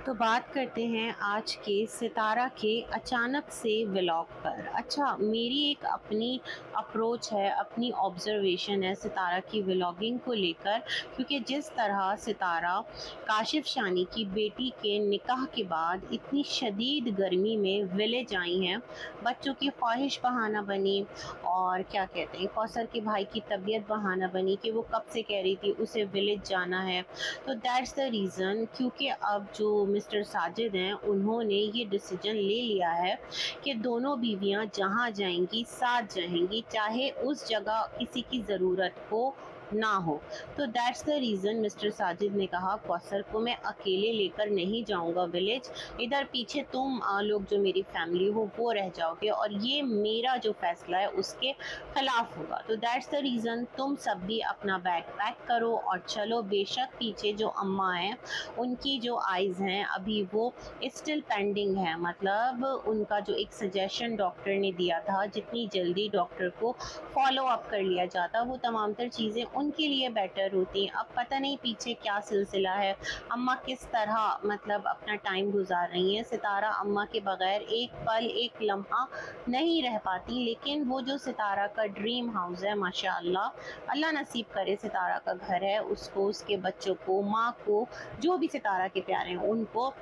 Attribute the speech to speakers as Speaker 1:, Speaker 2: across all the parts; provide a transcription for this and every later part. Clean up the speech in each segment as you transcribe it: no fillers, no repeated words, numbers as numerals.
Speaker 1: तो बात करते हैं आज के सितारा के अचानक से व्लॉग पर। अच्छा, मेरी एक अपनी अप्रोच है, अपनी ऑब्ज़र्वेशन है सितारा की व्लॉगिंग को लेकर, क्योंकि जिस तरह सितारा काशिफ़ शानी की बेटी के निकाह के बाद इतनी शदीद गर्मी में विलेज आई हैं, बच्चों की ख्वाहिश बहाना बनी और क्या कहते हैं कौसर के भाई की तबीयत बहाना बनी कि वो कब से कह रही थी उसे विलेज जाना है। तो दैट्स द रीज़न, क्योंकि अब जो मिस्टर साजिद हैं उन्होंने ये डिसीजन ले लिया है कि दोनों बीवियां जहां जाएंगी साथ जाएंगी, चाहे उस जगह किसी की ज़रूरत हो ना हो। तो that's the reason mister Sajid ने कहा कौसर को मैं अकेले लेकर नहीं जाऊंगा विलेज, इधर पीछे तुम लोग जो मेरी फैमिली हो वो रह जाओगे और ये मेरा जो फैसला है उसके खिलाफ होगा। तो दैट्स द रीज़न तुम सब भी अपना बैग पैक करो और चलो। बेशक पीछे जो अम्मा हैं उनकी जो आइज़ हैं अभी वो स्टिल पेंडिंग है, मतलब उनका जो एक सजेशन डॉक्टर ने दिया था, जितनी जल्दी डॉक्टर को फॉलो अप कर लिया जाता वो तमाम तर चीज़ें उनके लिए बेटर होती। अब पता नहीं पीछे क्या सिलसिला है, अम्मा किस तरह मतलब अपना टाइम गुजार रही हैं। सितारा अम्मा के बगैर एक पल एक लम्हा नहीं रह पाती, लेकिन वो जो सितारा का ड्रीम हाउस है माशाअल्लाह, अल्लाह नसीब करे सितारा का घर है उसको, उसके बच्चों को, माँ को, जो भी सितारा के प्यारे हैं उनको।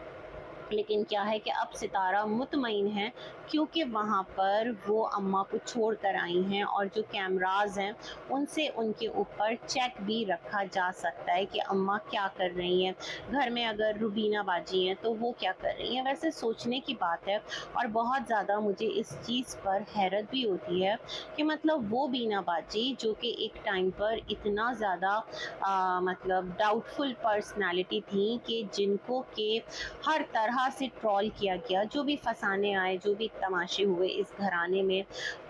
Speaker 1: लेकिन क्या है कि अब सितारा मुतमईन है क्योंकि वहाँ पर वो अम्मा को छोड़ कर आई हैं और जो कैमराज हैं उनसे उनके ऊपर चेक भी रखा जा सकता है कि अम्मा क्या कर रही हैं। घर में अगर रुबीना बाजी हैं तो वो क्या कर रही हैं। वैसे सोचने की बात है और बहुत ज़्यादा मुझे इस चीज़ पर हैरत भी होती है कि मतलब वो बीना बाजी जो कि एक टाइम पर इतना ज़्यादा मतलब डाउटफुल पर्सनालिटी थी कि जिनको के हर तरह से ट्रोल किया गया, जो भी फसाने आए, जो भी तमाशे हुए इस घराने में,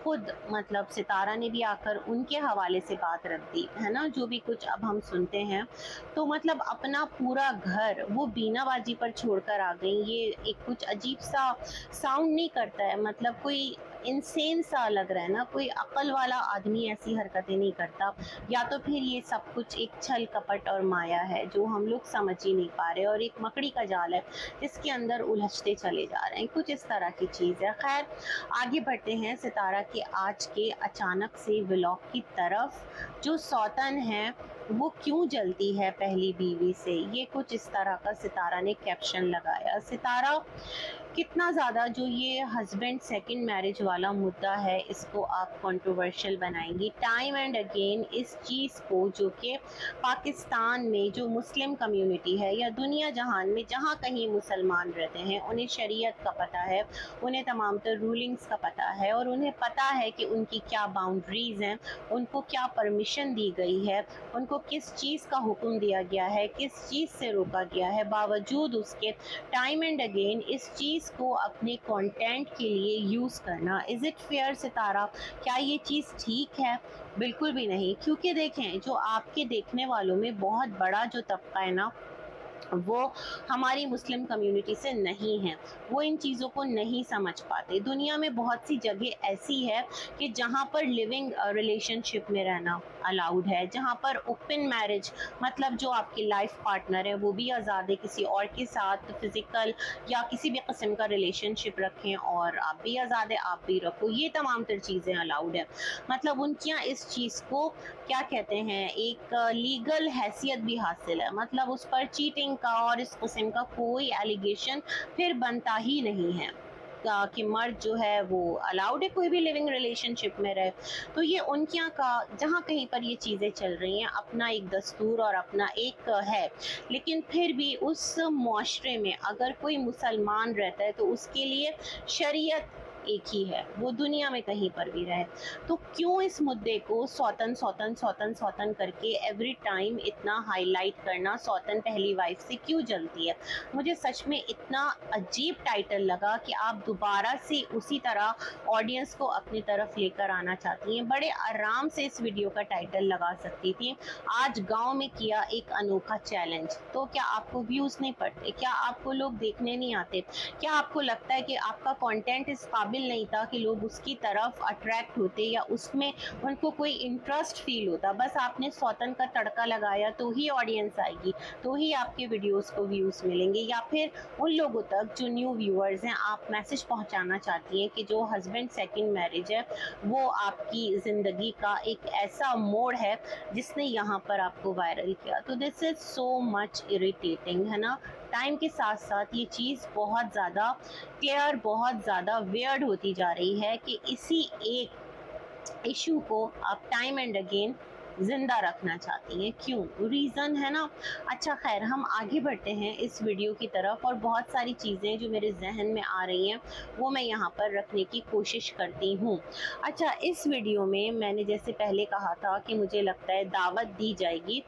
Speaker 1: खुद मतलब सितारा ने भी आकर उनके हवाले से बात रख दी है ना, जो भी कुछ अब हम सुनते हैं। तो मतलब अपना पूरा घर वो बीनाबाजी पर छोड़कर आ गई। ये एक कुछ अजीब सा साउंड नहीं करता है, मतलब कोई इंसेन सा लग रहा है ना, कोई अक्ल वाला आदमी ऐसी हरकतें नहीं करता। या तो फिर ये सब कुछ एक छल कपट और माया है जो हम लोग समझ ही नहीं पा रहे, और एक मकड़ी का जाल है जिसके अंदर उलझते चले जा रहे हैं, कुछ इस तरह की चीज़ है। खैर, आगे बढ़ते हैं सितारा के आज के अचानक से व्लॉग की तरफ। जो सौतन है वो क्यों जलती है पहली बीवी से, ये कुछ इस तरह का सितारा ने कैप्शन लगाया। सितारा कितना ज़्यादा जो ये हस्बैंड सेकंड मैरिज वाला मुद्दा है इसको आप कंट्रोवर्शियल बनाएंगी टाइम एंड अगेन। इस चीज़ को जो कि पाकिस्तान में जो मुस्लिम कम्युनिटी है या दुनिया जहान में जहाँ कहीं मुसलमान रहते हैं उन्हें शरीयत का पता है, उन्हें तमाम तर रूलिंग्स का पता है और उन्हें पता है कि उनकी क्या बाउंड्रीज़ हैं, उनको क्या परमिशन दी गई है, उनको किस चीज़ का हुक्म दिया गया है, किस चीज़ से रोका गया है। बावजूद उसके टाइम एंड अगेन इस चीज़ को अपने कंटेंट के लिए यूज़ करना, इज़ इट फेयर सितारा? क्या ये चीज़ ठीक है? बिल्कुल भी नहीं, क्योंकि देखें जो आपके देखने वालों में बहुत बड़ा जो तबका है ना वो हमारी मुस्लिम कम्युनिटी से नहीं है, वो इन चीज़ों को नहीं समझ पाते। दुनिया में बहुत सी जगह ऐसी है कि जहाँ पर लिविंग रिलेशनशिप में रहना अलाउड है, जहाँ पर ओपन मैरिज मतलब जो आपकी लाइफ पार्टनर है वो भी आज़ाद है किसी और के साथ फिज़िकल या किसी भी किस्म का रिलेशनशिप रखें, और आप भी आज़ाद है आप भी रखो, ये तमाम तर चीज़ें अलाउड है। मतलब उनके यहाँ इस चीज़ को क्या कहते हैं, एक लीगल हैसियत भी हासिल है, मतलब उस पर चीटिंग का और इस किस्म का कोई एलिगेशन फिर बनता ही नहीं है कि मर्द जो है वो अलाउड है कोई भी लिविंग रिलेशनशिप में रहे। तो ये उनके यहाँ का जहाँ कहीं पर ये चीज़ें चल रही हैं, अपना एक दस्तूर और अपना एक है, लेकिन फिर भी उस मुआशरे में अगर कोई मुसलमान रहता है तो उसके लिए शरीयत एक ही है, वो दुनिया में कहीं पर भी रहे। तो क्यों इस मुद्दे को सौतन सौतन सौतन सौतन करके एवरी टाइम इतना हाईलाइट करना, सौतन पहली वाइफ से क्यों जलती है? मुझे सच में इतना अजीब टाइटल लगा कि आप दोबारा से उसी तरह ऑडियंस को अपनी तरफ लेकर आना चाहती हैं। बड़े आराम से इस वीडियो का टाइटल लगा सकती थी, आज गांव में किया एक अनोखा चैलेंज। तो क्या आपको व्यूज़ नहीं पड़ते? क्या आपको लोग देखने नहीं आते? क्या आपको लगता है कि आपका कंटेंट इस काबिल काबिल नहीं था कि लोग उसकी तरफ अट्रैक्ट होते या उसमें उनको कोई इंटरेस्ट फील होता। बस आपने सौतन का तड़का लगाया तो ही ऑडियंस आएगी, तो ही आपके वीडियोस को व्यूज़ मिलेंगे, या फिर उन लोगों तक जो न्यू व्यूअर्स हैं आप मैसेज पहुंचाना चाहती हैं कि जो हस्बैंड सेकंड मैरिज है वो आपकी ज़िंदगी का एक ऐसा मोड़ है जिसने यहाँ पर आपको वायरल किया। तो this is so much irritating, है ना। टाइम के साथ साथ ये चीज़ बहुत ज़्यादा क्लियर, बहुत ज़्यादा वियर्ड होती जा रही है कि इसी एक इशू को आप टाइम एंड अगेन जिंदा रखना चाहती हैं। क्यों? रीज़न है ना। अच्छा खैर, हम आगे बढ़ते हैं इस वीडियो की तरफ, और बहुत सारी चीज़ें जो मेरे जहन में आ रही हैं वो मैं यहाँ पर रखने की कोशिश करती हूँ। अच्छा, इस वीडियो में मैंने जैसे पहले कहा था कि मुझे लगता है दावत दी जाएगी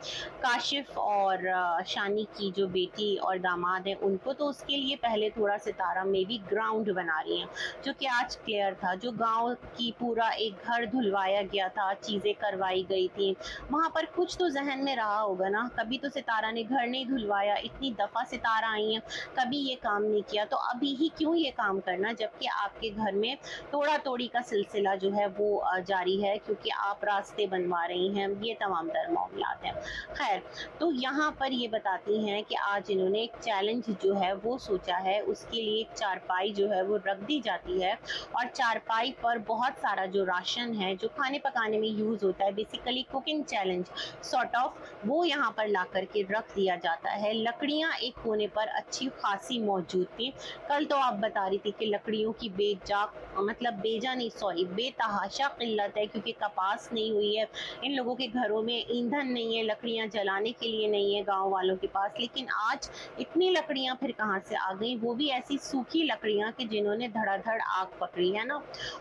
Speaker 1: काशिफ और शानी की जो बेटी और दामाद हैं उनको, तो उसके लिए पहले थोड़ा सितारा में भी ग्राउंड बना रही हैं, जो कि आज क्लियर था। जो गांव की पूरा एक घर धुलवाया गया था, चीज़ें करवाई गई थी, वहाँ पर कुछ तो जहन में रहा होगा ना। कभी तो सितारा ने घर नहीं धुलवाया, इतनी दफ़ा सितारा आई हैं, कभी ये काम नहीं किया, तो अभी ही क्यों ये काम करना, जबकि आपके घर में तोड़ा तोड़ी का सिलसिला जो है वो जारी है, क्योंकि आप रास्ते बनवा रही हैं। ये तमाम तर मामलात हैं। खैर, तो यहाँ पर ये बताती हैं कि आज इन्होंने एक चैलेंज जो है वो सोचा है, उसके लिए एक चारपाई जो है वो रख दी जाती है, और चारपाई पर बहुत सारा जो राशन है जो खाने पकाने में यूज़ होता है, basically cooking challenge sort of, वो यहाँ पर ला करके रख दिया जाता है। लकड़ियाँ एक कोने पर अच्छी खासी मौजूद थी। कल तो आप बता रही थी कि लकड़ियों की बेजा नहीं, सॉरी, बेतहाशा किल्लत है, क्योंकि कपास नहीं हुई है, इन लोगों के घरों में ईंधन नहीं है, लकड़ियाँ जलाने के लिए नहीं है गाँव वालों के पास। लेकिन आज इतनी लकड़ियाँ फिर कहाँ से आ गई, वो भी ऐसी सूखी लकड़ियाँ कि जिन्होंने धड़ाधड़ आग पकड़ी, है ना।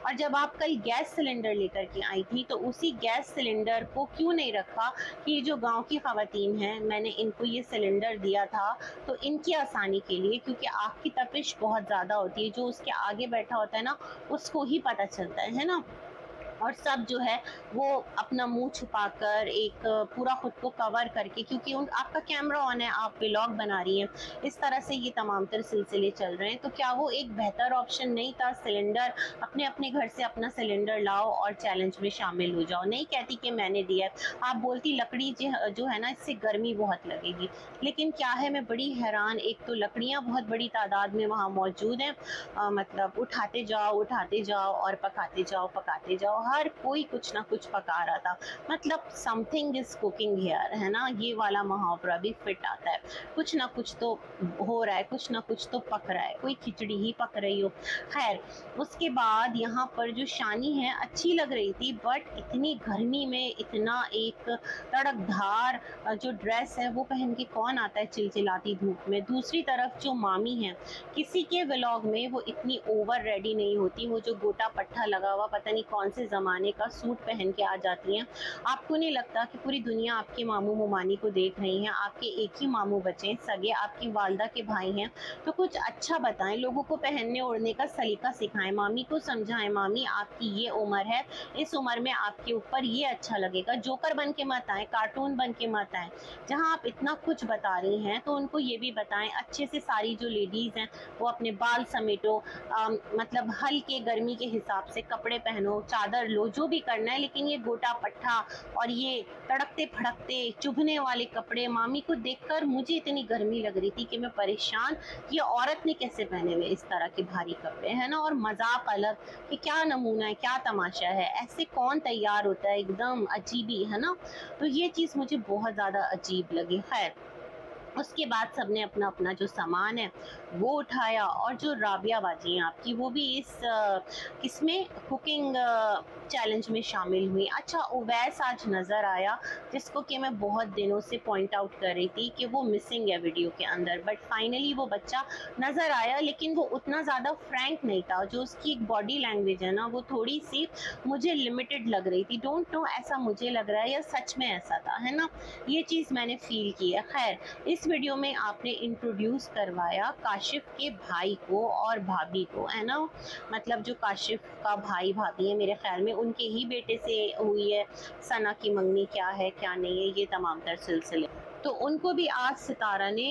Speaker 1: और जब आप कल गैस सिलेंडर लेकर के आई थी तो उसी गैस सिलेंडर को क्यों नहीं रखा कि जो गांव की खवातीन हैं, मैंने इनको ये सिलेंडर दिया था तो इनकी आसानी के लिए, क्योंकि आग की तपिश बहुत ज़्यादा होती है, जो उसके आगे बैठा होता है ना उसको ही पता चलता है ना। और सब जो है वो अपना मुंह छुपाकर एक पूरा खुद को कवर करके, क्योंकि उन आपका कैमरा ऑन है, आप व्लॉग बना रही हैं, इस तरह से ये तमाम तर सिलसिले चल रहे हैं। तो क्या वो एक बेहतर ऑप्शन नहीं था? सिलेंडर अपने अपने घर से अपना सिलेंडर लाओ और चैलेंज में शामिल हो जाओ। नहीं कहती कि मैंने दिया है, आप बोलती लकड़ी जो है ना इससे गर्मी बहुत लगेगी। लेकिन क्या है, मैं बड़ी हैरान, एक तो लकड़ियाँ बहुत बड़ी तादाद में वहाँ मौजूद हैं, मतलब उठाते जाओ और पकाते जाओ, हर कोई कुछ ना कुछ पका रहा था। मतलब समथिंग इज कुकिंग हियर, है ना। ये वाला मुहावरा भी फिट आता है। कुछ ना कुछ तो हो रहा है, कुछ ना कुछ तो पक रहा है, कोई खिचड़ी ही पक रही हो। खैर, उसके बाद यहाँ पर जो शानी है अच्छी लग रही थी, बट इतनी गर्मी में इतना एक तड़कधार जो ड्रेस है वो पहन के कौन आता है चिलचिलाती धूप में। दूसरी तरफ जो मामी है, किसी के व्लॉग में वो इतनी ओवर रेडी नहीं होती, वो जो गोटा पट्टा लगा हुआ पता नहीं कौन से ज़माने का सूट पहन के आ जाती हैं। आपको नहीं लगता कि पूरी दुनिया आपके मामू मुमानी को देख रही है? आपके एक ही मामू बचे हैं सगे, आपकी वालदा के भाई हैं, तो कुछ अच्छा बताएं, लोगों को पहनने ओढ़ने का सलीका सिखाएं, मामी को समझाएं, मामी आपकी ये उम्र है, इस उम्र में आपके ऊपर ये अच्छा लगेगा। जोकर बन के मत आए, कार्टून बन के मत आए। जहाँ आप इतना कुछ बता रही हैं तो उनको ये भी बताएं अच्छे से। सारी जो लेडीज़ हैं वो अपने बाल समेटो, मतलब हल्के गर्मी के हिसाब से कपड़े पहनो, चादर लो, जो भी करना है, लेकिन ये गोटा पट्टा और ये तड़कते फड़कते चुभने वाले कपड़े, मामी को देखकर मुझे इतनी गर्मी लग रही थी कि मैं परेशान, ये औरत ने कैसे पहने हुए इस तरह के भारी कपड़े, है ना। और मजाक अलग कि क्या नमूना है, क्या तमाशा है, ऐसे कौन तैयार होता है, एकदम अजीबी, है ना। तो ये चीज़ मुझे बहुत ज़्यादा अजीब लगी। खैर, उसके बाद सबने अपना अपना जो सामान है वो उठाया, और जो राबिया बाजी हैं आपकी, वो भी इस इसमें कुकिंग चैलेंज में शामिल हुई। अच्छा, उवैस आज नज़र आया, जिसको कि मैं बहुत दिनों से पॉइंट आउट कर रही थी कि वो मिसिंग है वीडियो के अंदर, बट फाइनली वो बच्चा नज़र आया, लेकिन वो उतना ज़्यादा फ्रैंक नहीं था। जो उसकी एक बॉडी लैंग्वेज है ना वो थोड़ी सी मुझे लिमिटेड लग रही थी। डोंट नो, ऐसा मुझे लग रहा है या सच में ऐसा था, है ना। ये चीज़ मैंने फील की है। खैर, इस वीडियो में आपने इंट्रोड्यूस करवाया काशिफ के भाई को और भाभी को, है ना। मतलब जो काशिफ का भाई भाभी है, मेरे ख्याल में उनके ही बेटे से हुई है सना की मंगनी, क्या है क्या नहीं है, ये तमाम तर सिलसिले। तो उनको भी आज सितारा ने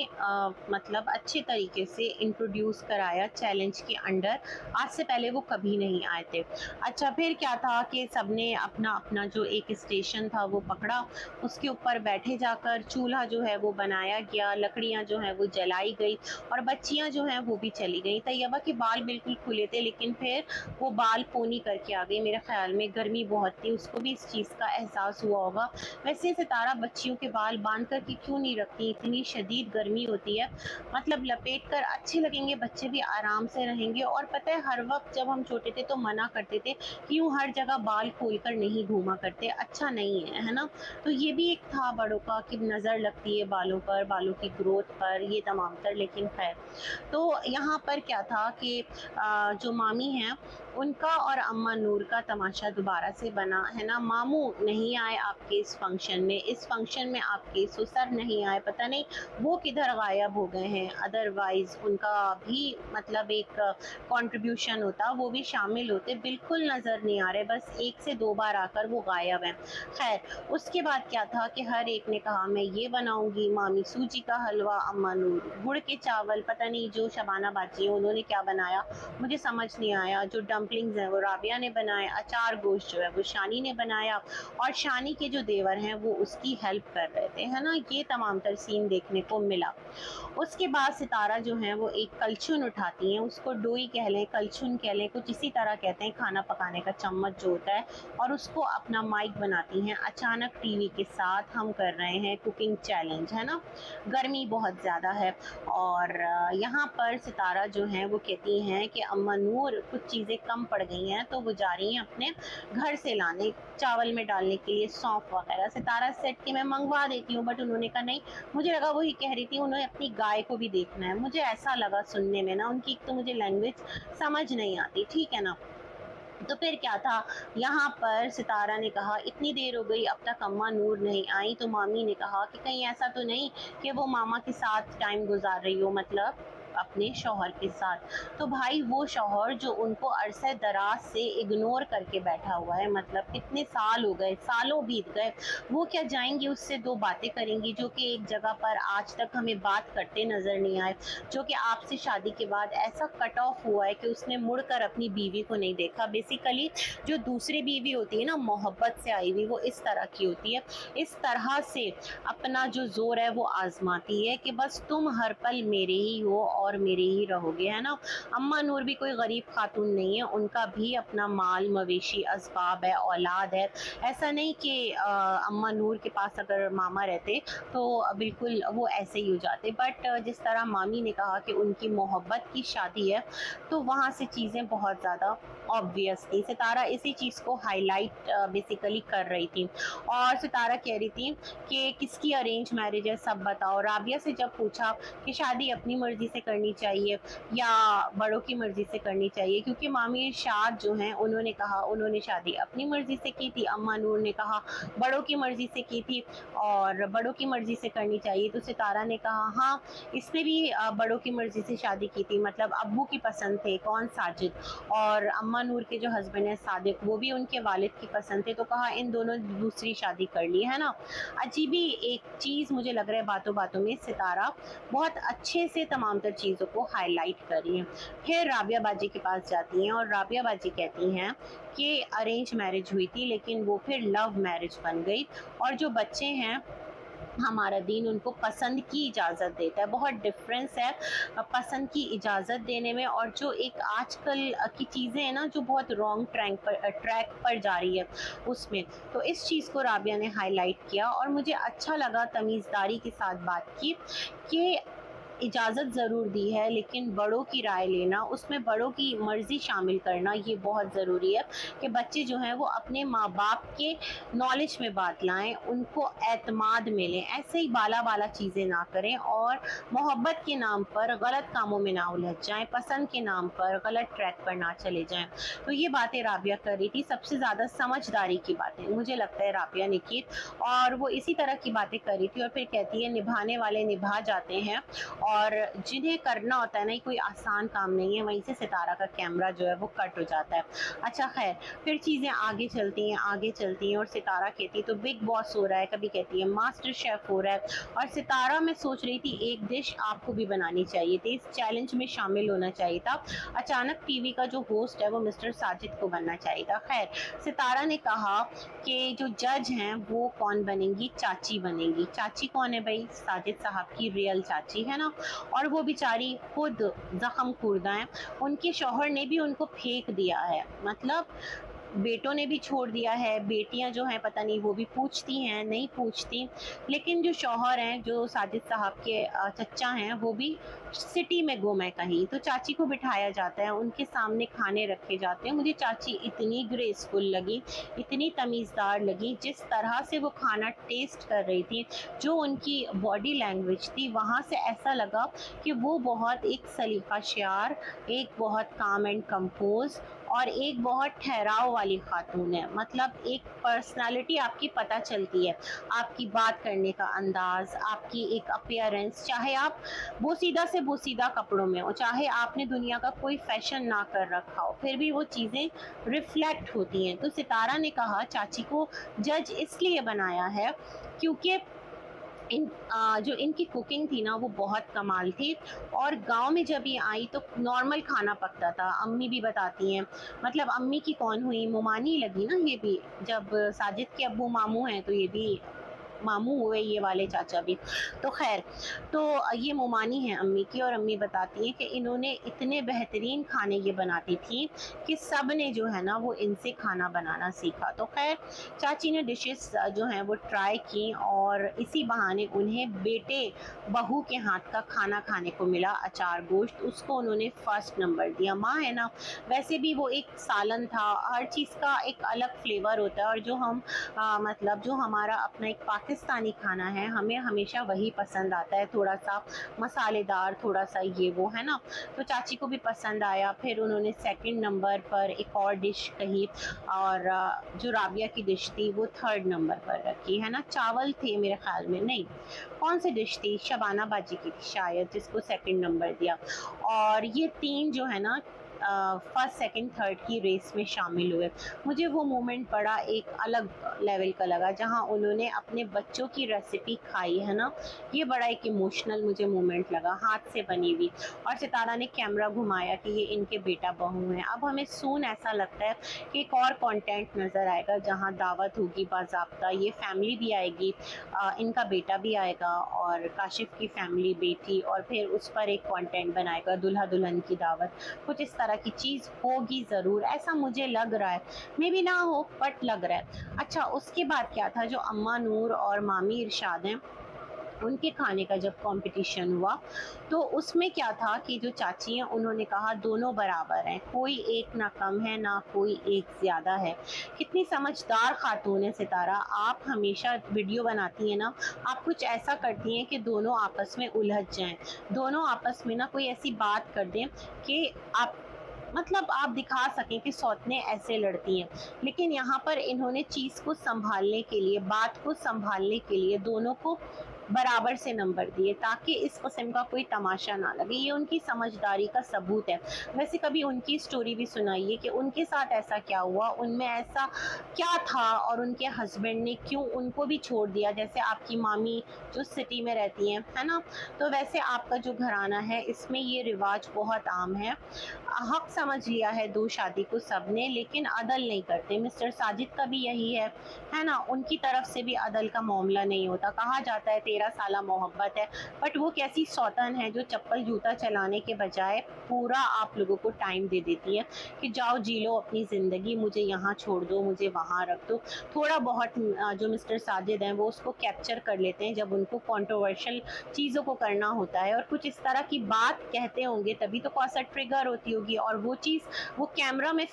Speaker 1: मतलब अच्छे तरीके से इंट्रोड्यूस कराया चैलेंज के अंडर। आज से पहले वो कभी नहीं आए थे। अच्छा, फिर क्या था कि सबने अपना-अपना जो एक स्टेशन था वो पकड़ा, उसके ऊपर बैठे जाकर चूल्हा जो है वो बनाया गया, लकड़ियाँ जो हैं वो जलाई गई और बच्चियाँ जो हैं वो भी चली गईं। तैयबा के बाल बिल्कुल खुले थे, लेकिन फिर वो बाल पोनी करके आ गई। मेरे ख़्याल में गर्मी बहुत थी, उसको भी इस चीज़ का एहसास हुआ होगा। वैसे सितारा बच्चियों के बाल बांध कर के क्यों नहीं रखती? इतनी शदीद गर्मी होती है, मतलब लपेट कर अच्छे लगेंगे, बच्चे भी आराम से रहेंगे। और पता है, हर वक्त जब हम छोटे थे तो मना करते थे कि यूँ हर जगह बाल खोल कर नहीं घूमा करते, अच्छा नहीं है ना? तो ये भी एक था बड़ों का कि नज़र लगती है बालों पर, बालों की ग्रोथ पर, ये तमाम तर। लेकिन खैर, तो यहाँ पर क्या था कि जो मामी हैं उनका और अम्मा नूर का तमाशा दोबारा से बना, है ना? मामू नहीं आए आपके इस फंक्शन में आपके ससुर नहीं आए, पता नहीं वो किधर गायब हो गए हैं। अदरवाइज़ उनका भी मतलब एक कंट्रीब्यूशन होता, वो भी शामिल होते, बिल्कुल नज़र नहीं आ रहे, बस 1 से 2 बार आकर वो गायब हैं। खैर, उसके बाद क्या था कि हर एक ने कहा मैं ये बनाऊँगी, मामी सूजी का हलवा, अम्मा नूर गुड़ के चावल, पता नहीं जो शबाना बाजी हैं उन्होंने क्या बनाया, मुझे समझ नहीं आया। जो डम्पलिंग्स हैं वो राबिया ने बनाए, अचार गोश्त जो है वो शानी ने बनाया और शानी के जो देवर हैं वो उसकी हेल्प कर रहे थे, है ना? ये तमाम तर सीन देखने को मिला। उसके बाद सितारा जो है वो एक कलछुन उठाती हैं, उसको डोई कह लें, कलछुन कह लें, कुछ इसी तरह कहते हैं, खाना पकाने का चम्मच जो होता है, और उसको अपना माइक बनाती हैं। अचानक टीवी के साथ हम कर रहे हैं कुकिंग चैलेंज, है ना? गर्मी बहुत ज़्यादा है और यहाँ पर सितारा जो है वो कहती हैं कि अम्मा नूर कुछ चीज़ें कम पड़ गई हैं, तो वो जा रही हैं अपने घर से लाने, चावल में डालने के लिए सौंफ वगैरह। सितारा सेट कि मैं मंगवा देती हूँ, बट उन्होंने कहा नहीं। मुझे लगा वही कह रही थी उन्हें अपनी गाय को भी देखना है, मुझे ऐसा लगा सुनने में ना, उनकी एक तो मुझे लैंग्वेज समझ नहीं आती, ठीक है ना? तो फिर क्या था, यहाँ पर सितारा ने कहा इतनी देर हो गई अब तक अम्मा नूर नहीं आई, तो मामी ने कहा कि कहीं ऐसा तो नहीं कि वो मामा के साथ टाइम गुजार रही हो, मतलब अपने शौहर के साथ। तो भाई वो शौहर जो उनको अरसे दराज से इग्नोर करके बैठा हुआ है, मतलब कितने साल हो गए, सालों बीत गए, वो क्या जाएंगी उससे 2 बातें करेंगी जो कि एक जगह पर आज तक हमें बात करते नजर नहीं आए, जो कि आपसे शादी के बाद ऐसा कट ऑफ हुआ है कि उसने मुड़कर अपनी बीवी को नहीं देखा। बेसिकली जो दूसरी बीवी होती है ना, मोहब्बत से आई हुई, वो इस तरह की होती है, इस तरह से अपना जो जोर है वो आजमाती है कि बस तुम हर पल मेरे ही हो और मेरे ही रहोगे, है ना? अम्मा नूर भी कोई गरीब खातून नहीं है, उनका भी अपना माल मवेशी असबाब है, औलाद है। ऐसा नहीं कि अम्मा नूर के पास अगर मामा रहते तो बिल्कुल वो ऐसे ही हो जाते, बट जिस तरह मामी ने कहा कि उनकी मोहब्बत की शादी है, तो वहाँ से चीज़ें बहुत ज़्यादा ऑब्वियस थी। सितारा इसी चीज़ को हाईलाइट बेसिकली कर रही थी और सितारा कह रही थी कि किसकी अरेंज मैरिज है, सब बताओ। राबिया से जब पूछा कि शादी अपनी मर्जी से करनी चाहिए या बड़ों की मर्जी से करनी चाहिए, क्योंकि मामी इरशाद जो हैं उन्होंने कहा उन्होंने शादी अपनी मर्जी से की थी, अम्मा नूर ने कहा बड़ों की मर्जी से की थी और बड़ों की मर्जी से करनी चाहिए, तो सितारा ने कहा हाँ, इसने भी बड़ों की मर्जी से शादी की थी, मतलब अब्बू की पसंद थे, कौन, साजिद, और अम्मा नूर के जो हस्बैंड है सादिक, वो भी उनके वालिद की पसंद थे, तो कहा इन दोनों दूसरी शादी कर ली, है ना? अजीबी एक चीज़ मुझे लग रहा है, बातों बातों में सितारा बहुत अच्छे से तमाम तर चीज़ों को हाईलाइट कर रही हैं। फिर राबिया बाजी के पास जाती हैं और राबिया बाजी कहती हैं कि अरेंज मैरिज हुई थी लेकिन वो फिर लव मैरिज बन गई और जो बच्चे हैं हमारा दीन उनको पसंद की इजाज़त देता है। बहुत डिफरेंस है पसंद की इजाज़त देने में और जो एक आजकल की चीज़ें हैं ना, जो बहुत रॉन्ग ट्रैक पर जा रही है उसमें। तो इस चीज़ को राबिया ने हाईलाइट किया और मुझे अच्छा लगा, तमीज़दारी के साथ बात की कि इजाज़त ज़रूर दी है लेकिन बड़ों की राय लेना, उसमें बड़ों की मर्ज़ी शामिल करना, ये बहुत ज़रूरी है कि बच्चे जो हैं वो अपने माँ बाप के नॉलेज में बात लाएं, उनको एतमाद मिले, ऐसे ही बाला बाला चीज़ें ना करें और मोहब्बत के नाम पर गलत कामों में ना उलझ जाएं, पसंद के नाम पर गलत ट्रैक पर ना चले जाएं। तो ये बातें राबिया कर रही थी, सबसे ज़्यादा समझदारी की बातें मुझे लगता है राबिया ने की और वो इसी तरह की बातें कर रही थी और फिर कहती है निभाने वाले निभा जाते हैं और जिन्हें करना होता है ना, ये कोई आसान काम नहीं है, वहीं से सितारा का कैमरा जो है वो कट हो जाता है। अच्छा खैर, फिर चीज़ें आगे चलती हैं और सितारा कहती है तो बिग बॉस हो रहा है, कभी कहती है मास्टर शेफ़ हो रहा है, और सितारा मैं सोच रही थी एक डिश आपको भी बनानी चाहिए थी, इस चैलेंज में शामिल होना चाहिए था। अचानक टीवी का जो होस्ट है वो मिस्टर साजिद को बनना चाहिए था। खैर, सितारा ने कहा कि जो जज हैं वो कौन बनेंगी, चाची बनेंगी। चाची कौन है भाई? साजिद साहब की रियल चाची है ना, और वो बेचारी खुद ज़ख्म खुर्दा हैं। उनके शौहर ने भी उनको फेंक दिया है, मतलब बेटों ने भी छोड़ दिया है, बेटियां जो हैं पता नहीं वो भी पूछती हैं नहीं पूछती, लेकिन जो शौहर हैं, जो साजिद साहब के चच्चा हैं, वो भी सिटी में गुम है कहीं। तो चाची को बिठाया जाता है, उनके सामने खाने रखे जाते हैं। मुझे चाची इतनी ग्रेसफुल लगी, इतनी तमीज़दार लगी, जिस तरह से वो खाना टेस्ट कर रही थी, जो उनकी बॉडी लैंग्वेज थी, वहाँ से ऐसा लगा कि वो बहुत एक सलीक़ाशार, एक बहुत काम एंड कंपोज़ और एक बहुत ठहराव वाली खातून है। मतलब एक पर्सनालिटी आपकी पता चलती है, आपकी बात करने का अंदाज़, आपकी एक अपीयरेंस, चाहे आप बोसीदा से बोसीदा कपड़ों में हो, चाहे आपने दुनिया का कोई फ़ैशन ना कर रखा हो, फिर भी वो चीज़ें रिफ्लेक्ट होती हैं। तो सितारा ने कहा चाची को जज इसलिए बनाया है क्योंकि जो इनकी कुकिंग थी ना वो बहुत कमाल थी, और गाँव में जब ये आई तो नॉर्मल खाना पकता था। अम्मी भी बताती हैं, मतलब अम्मी की कौन हुई, मोमानी लगी ना ये भी, जब साजिद के अब्बू मामू हैं तो ये भी मामू हुए ये वाले चाचा भी। तो ख़ैर, तो ये मोमानी हैं अम्मी की, और अम्मी बताती हैं कि इन्होंने इतने बेहतरीन खाने ये बनाती थीं कि सब ने जो है ना वो इनसे खाना बनाना सीखा। तो ख़ैर, चाची ने डिशेस जो हैं वो ट्राई की, और इसी बहाने उन्हें बेटे बहू के हाथ का खाना खाने को मिला, अचार गोश्त, उसको उन्होंने फर्स्ट नंबर दिया। माँ है ना, वैसे भी वो एक सालन था, हर चीज़ का एक अलग फ्लेवर होता है, और जो हम मतलब जो हमारा अपना एक पाकिस्तानी खाना है, हमें हमेशा वही पसंद आता है, थोड़ा सा मसालेदार, थोड़ा सा ये वो, है ना। तो चाची को भी पसंद आया। फिर उन्होंने सेकंड नंबर पर एक और डिश कही, और जो राबिया की डिश थी वो थर्ड नंबर पर रखी, है ना। चावल थे मेरे ख्याल में, नहीं कौन सी डिश थी, शबाना बाजी की थी शायद, जिसको सेकंड नंबर दिया। और ये तीन जो है ना फर्स्ट सेकंड थर्ड की रेस में शामिल हुए। मुझे वो मोमेंट बड़ा एक अलग लेवल का लगा, जहाँ उन्होंने अपने बच्चों की रेसिपी खाई, है ना। ये बड़ा एक इमोशनल मुझे मोमेंट लगा, हाथ से बनी हुई। और सितारा ने कैमरा घुमाया कि ये इनके बेटा बहू हैं। अब हमें सून ऐसा लगता है कि एक और कंटेंट नज़र आएगा, जहाँ दावत होगी बाज़ाब्ता, ये फैमिली भी आएगी, इनका बेटा भी आएगा, और काशिफ की फैमिली, बेटी, और फिर उस पर एक कंटेंट बनाएगा, दूल्हा दुल्हन की दावत, कुछ इस तरह की चीज़ होगी ज़रूर, ऐसा मुझे लग रहा है। मे बी ना हो, बट लग रहा है। अच्छा, उसके बाद क्या था, जो अम्मा नूर और मामी इरशाद हैं, उनके खाने का जब कंपटीशन हुआ, तो उसमें क्या था कि जो चाची हैं उन्होंने कहा दोनों बराबर हैं, कोई एक ना कम है ना कोई एक ज़्यादा है। कितनी समझदार खातून है सितारा। आप हमेशा वीडियो बनाती हैं ना, आप कुछ ऐसा करती हैं कि दोनों आपस में उलझ जाएं, दोनों आपस में ना कोई ऐसी बात कर दें कि आप, मतलब आप दिखा सकें कि सौतें ऐसे लड़ती हैं। लेकिन यहाँ पर इन्होंने चीज़ को संभालने के लिए, बात को संभालने के लिए दोनों को बराबर से नंबर दिए, ताकि इस किस्म का कोई तमाशा ना लगे। ये उनकी समझदारी का सबूत है। वैसे कभी उनकी स्टोरी भी सुनाइए कि उनके साथ ऐसा क्या हुआ, उनमें ऐसा क्या था, और उनके हस्बैंड ने क्यों उनको भी छोड़ दिया, जैसे आपकी मामी जो सिटी में रहती हैं, है ना। तो वैसे आपका जो घराना है, इसमें ये रिवाज बहुत आम है। हक समझ लिया है दो शादी को सबने, लेकिन अदल नहीं करते। मिस्टर साजिद का भी यही है ना, उनकी तरफ से भी अदल का मामला नहीं होता। कहा जाता है 13 साला मोहब्बत है, बट वो कैसी सौतन है जो चप्पल जूता चलाने के बजाय पूरा आप लोगों को टाइम दे देती है कि जाओ जी लो अपनी ज़िंदगी, मुझे यहाँ छोड़ दो, मुझे वहाँ रख दो। थोड़ा बहुत जो मिस्टर साजिद हैं वो उसको कैप्चर कर लेते हैं जब उनको कंट्रोवर्शियल चीज़ों को करना होता है, और कुछ इस तरह की बात कहते होंगे तभी तो कौन सा ट्रिगर होती होगी, और वो चीज़ वो कैमरा में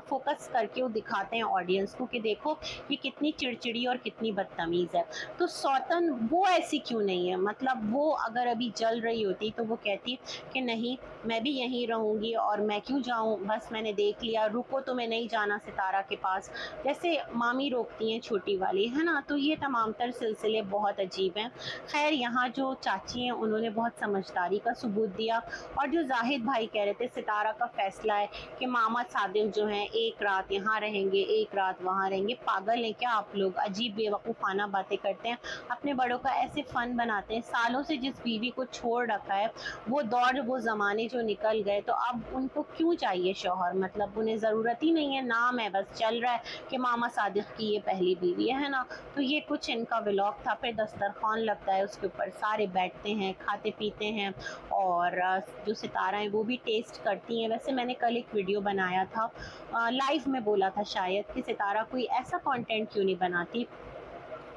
Speaker 1: फोकस करके वो दिखाते हैं ऑडियंस को कि देखो ये कितनी चिड़चिड़ी और कितनी बदतमीज़ है। तो सौतन वो ऐसी क्यों नहीं है? मतलब वो अगर अभी जल रही होती तो वो कहती कि नहीं, मैं भी यहीं रहूँगी और मैं क्यों जाऊँ, बस मैंने देख लिया, रुको तुम्हें नहीं जाना सितारा के पास। जैसे मामी रोकती हैं छोटी वाली, है ना? तो ये तमाम तर सिलसिले बहुत अजीब हैं। ख़ैर यहाँ जो चाची हैं उन्होंने बहुत समझदारी का सबूत दिया और जो ज़ाहिद भाई कह रहे थे सितारा का फ़ैसला है कि मामा सादिक जो हैं एक रात यहाँ रहेंगे, एक रात वहाँ रहेंगे। पागल हैं क्या आप लोग? अजीब बेवकूफ़ाना बातें करते हैं। अपने बड़ों का ऐसे फ़न बनाते हैं। सालों से जिस बीवी को छोड़ रखा है, वो दौर वो ज़माने जो निकल गए, तो अब उनको क्यों चाहिए शौहर? मतलब उन्हें ज़रूरत ही नहीं है, नाम है बस, चल रहा है कि मामा सादिक की ये पहली बीवी है ना? तो ये कुछ इनका व्लॉग था। फिर दस्तरख़्वान लगता है, उसके ऊपर सारे बैठते हैं, खाते-पीते हैं और जो सितारा हैं वो भी टेस्ट करती हैं। वैसे मैंने कल एक वीडियो बनाया था, लाइव में बोला था शायद, कि सितारा कोई ऐसा कंटेंट क्यों नहीं बनाती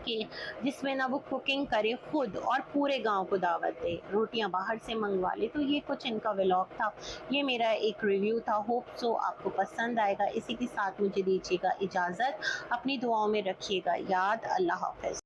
Speaker 1: कि जिसमें ना वो कुकिंग करे खुद और पूरे गाँव को दावत दे, रोटियाँ बाहर से मंगवा ले। तो ये कुछ इनका व्लॉग था। ये मेरा एक रिव्यू था। होप सो आपको पसंद आएगा। इसी के साथ मुझे दीजिएगा इजाज़त। अपनी दुआओं में रखिएगा याद। अल्लाह हाफ़िज़।